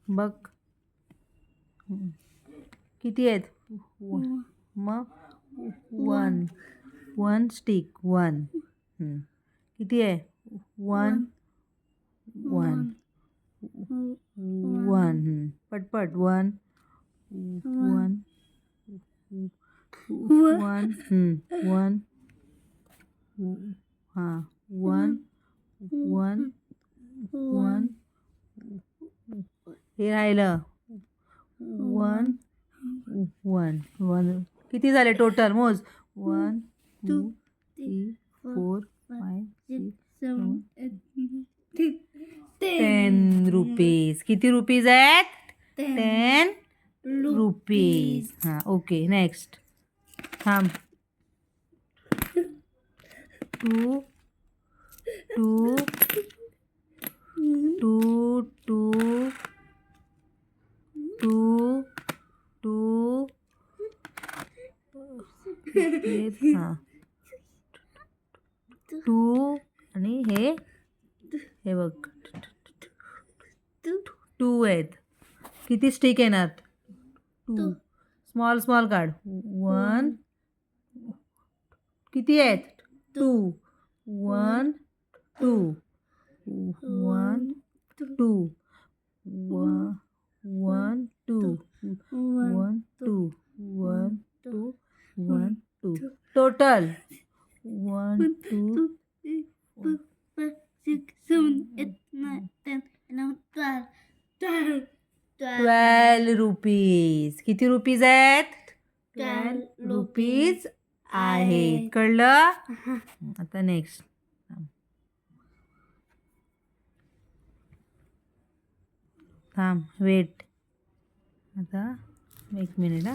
बघ किती आहेत. मग 1 स्टिक 1. किती आहे. 1 1 1. पटपट 1 1 1 1 हां 1 1 1 हे राहिलं 1 1 1. किती झाले टोटल मोज. 1 2 3 4 5 6 7 8 10 रुपीज. किती रुपीज आहेत. 10 रुपीज. हां ओके नेक्स्ट. थांब. 2 2 2 2 2 2 हां 2 आणि हे बघ 2 आहेत. किती स्टिक येणार. 2 स्मॉल स्मॉल काढ. 1 किती आहेत. 2 1 2 1 2 1 2 1 2 1 2 1 2 टोटल 1 2 3 4 5 6 7 8 9 10 11 12 रुपीज. किती रुपीज आहेत. 12 रुपीज आहेत. कळलं. आता नेक्स्ट. थांब वेट. आता 1 मिनिट.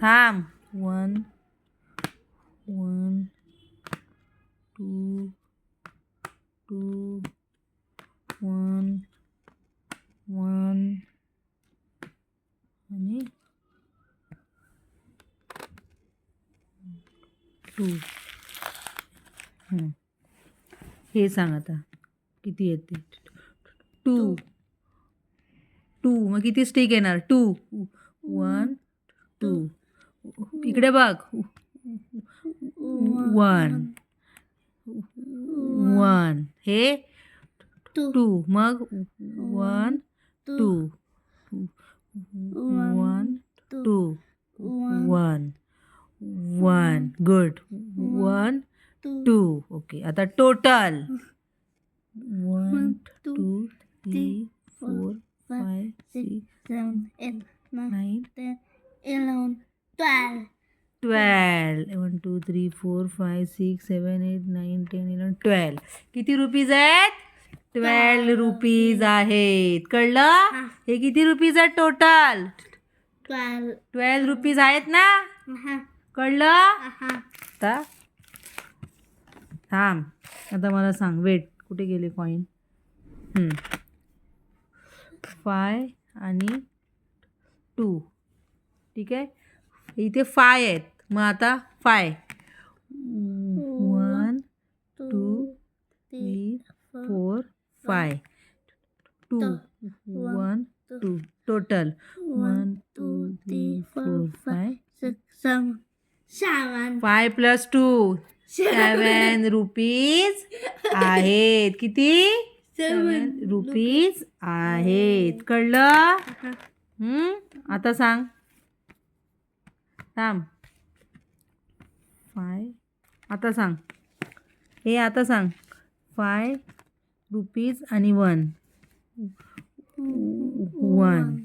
थांब. 1 1 2 2 1 1 आणि 2. हे सांग आता किती येते. 2 2 मग किती स्टिक येणार. 2 1 2 इकडे बघ. 1 1 हे 2 मग 1 2 1 2 1 1 गुड. 1 2 ओके. आता टोटल 1 2 3 4 5 6 7 8 9 10 11 12 12 1 2 3 4 5 6 7 8 9 10 11 12. किती रुपीज आहेत. 12 रुपीज आहेत. कळलं. हे किती रुपीज आहेत टोटल. 12 रुपीज आहेत ना. कळलं. आता थांब. आता मला सांग. वेट कुठे गेले कॉईन. 5 आणि 2 ठीक आहे. इथे 5 आहेत. मग आता 5 1 2 3 4 5 2 1 2 टोटल 1 2 3 4 5 6 7 5 प्लस 2 7 रुपीज आहेत. किती. 7 रुपीज आहेत. कळलं. आता सांग. थांब. 5 आता सांग. हे आता सांग. 5 रुपीज आणि 1 1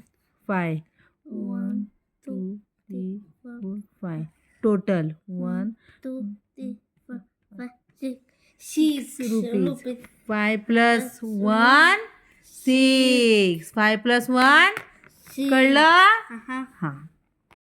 5 1 2 3 4 5 टोटल 1 2 3 4 5 6 रुपीज. 5 प्लस 1 6 5 प्लस 1 कळलं. हां